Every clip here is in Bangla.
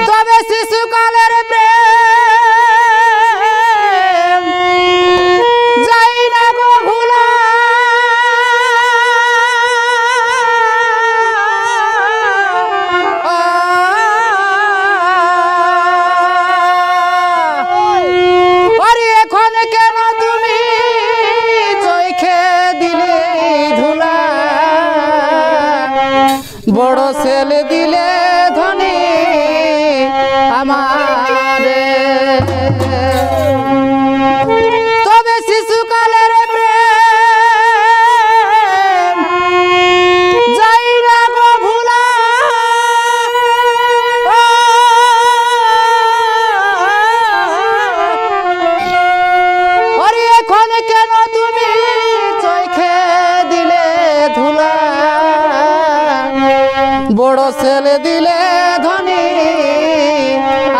তবে শিশুকালের প্রেম যাই না গো ভুলা আরে এখন কেন তুমি চোখে দিলে ধুলা বড় ছেলে দিলে ধনী আমারে তবে শিশুকালের প্রেম যাই না গো ভুলা আরে এখন কেন তুমি চোখে দিলে ধুলা বড় ছেলে দিলে ধনী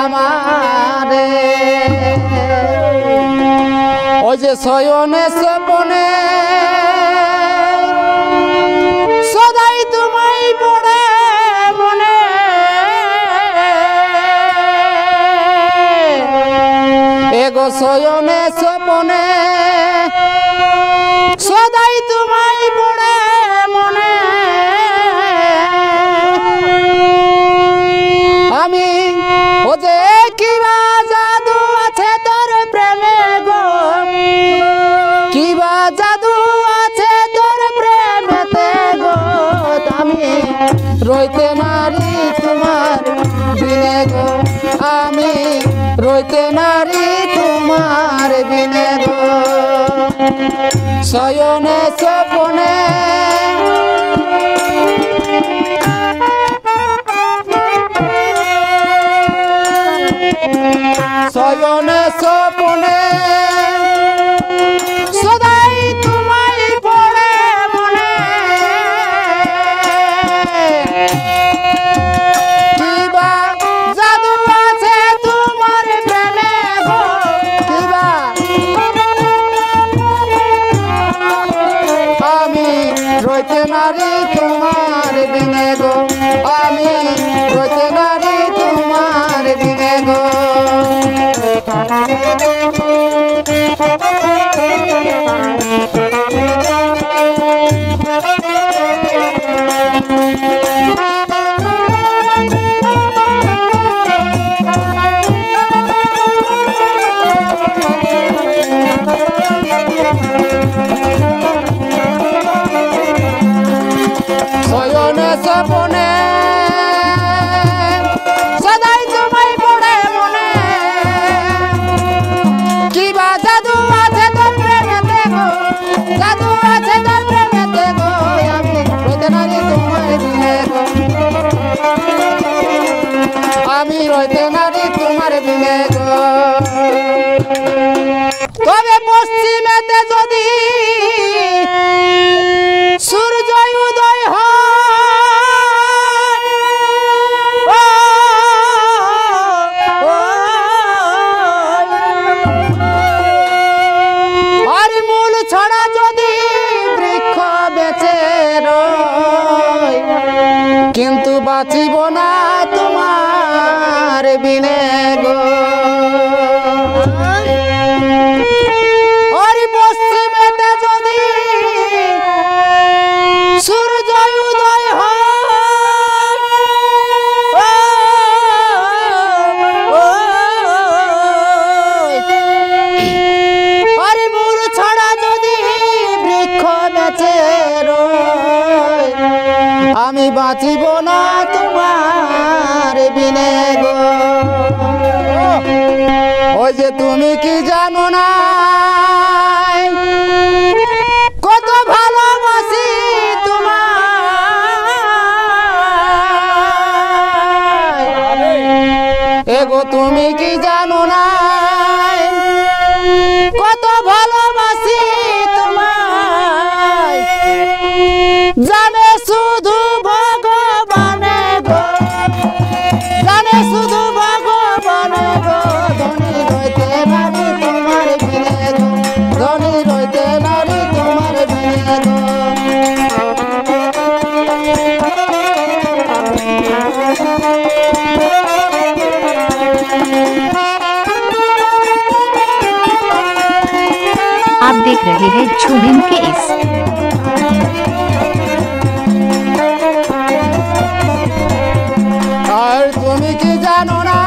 আমারে ওই যে শয়নে স্বপনে সদাই তোমায় পড়ে মনে এগো শয়নে স্বপনে সদাই তোমায় পড়ে মনে আমি ও যে কিবা জাদু আছে তোর প্রেমে গো কিবা জাদু আছে তোর প্রেমেতে গো আমি রইতে নারী তোমার বিনে গো আমি রইতে নারী তোমার বিনে গো শয়নে স্বপনে শয়নে স্বপনে সদাই তোমায় পড়ে মনে কিবা জাদু আছে তোমার প্রেমে গো কিবা আমি রইতে নারী তোমার বিনে গো আমি রইতে নারী তোমার বিনে গো শয়নে স্বপনে সদাই তোমায় পড়ে মনে কিবা জাদু আছে তোর প্রেমেতে গো জাদু আছে তোর প্রেমেতে গো আমি রইতে নারী তোমার বিনে গো আমি রইতে নারী তোমার বিনে গো তবে পশ্চিমেতে যদি সূর্য উদয় আর মূল ছড়া যদি বৃক্ষ বেঁচে রয় কিন্তু বাঁচিব না তোমার বিনে গো আর পশ্চিমেতে যদি সূর্য উদয় আর মূল ছড়া যদি বৃক্ষ বেঁচে রয় আমি বাঁচিব না তোমার বিনে গো ওই যে তুমি কি জানো না কত ভালোবাসি তোমায় এগো তুমি কি জানো না কত ভালোবাসি তোমায় জানে শুধু ভগবানে গো জানে শুধু ভগবানে গো ধনী হইতে পারি তোমার आप देख रहे हैं झूमिंग केस। আর তুমি কি জানো না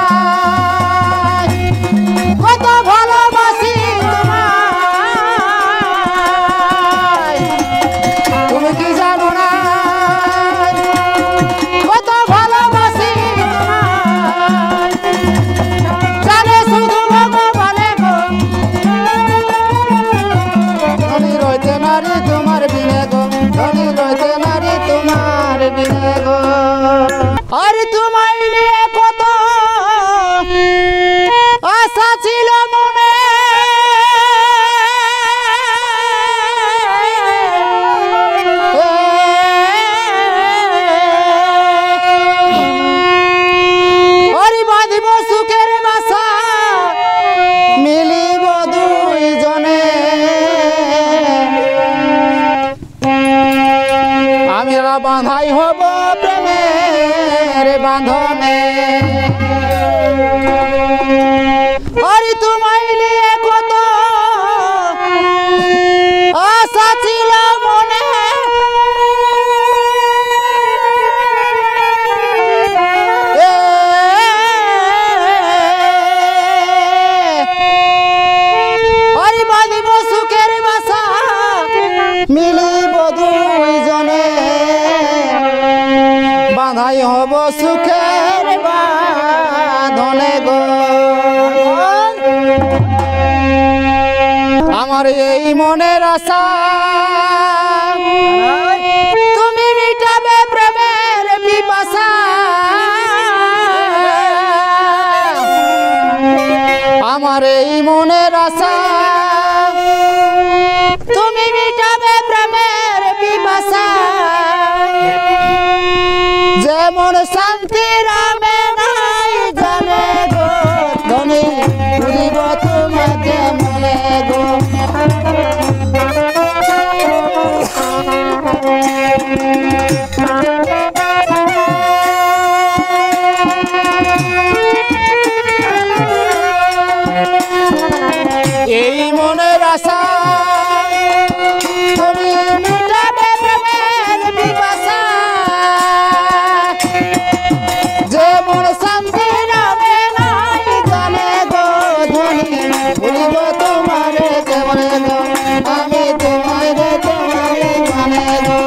কত ভালোবাসি তোমায়, তুমি কি জানো না কত ভালোবাসি তোমায়, জানে শুধু ভগবানে গো, ধনী রইতে নারী তোমার বিনে গো, ধনী রইতে নারী তোমার বিনে গো। আরে তোমায় নিয়ে কত আশা ছিল মনে, আরে বাঁধিব সুখের বাসা মিলিব দুইজনে, আমরা বাঁধাই হব প্রেমের বাঁধনে। আরে তোমায় নিয়ে কত আশা ছিল মনে, আরে বাঁধিব সুখের বাসা মিলিব দুইজনে, বাঁধাই হব সুখের বাঁধনে গো। আমার এই মনের আশা তুমি মিটাবে প্রেমের পিপাসা, আমার এই মনের আশা তুমি মিটাবে প্রেমের পিপাসা, যেমন শান্তি রামে নাই জানে গো, ধনী ভুলিব তোমাকে মনে গো। এই মনের আশা তুমি মিটাবে প্রেমের পিপাসা, যেমন শান্তি নামে নাই জানে গো, ধনী ভুলিব তোমারে কেমনে গো, আমি তোমারে তোমারে মানে গো।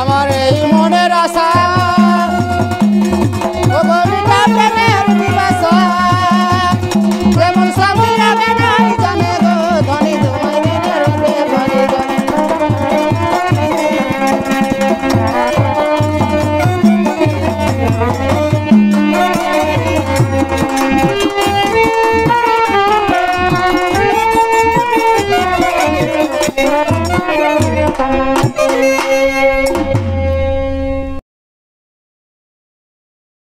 আমার এই মনের আশা প্রেমের পিপাসা, যেমন স্বামী রামে নাই জানে গো, ধনী তোমায় বিনে রতে পারি গো।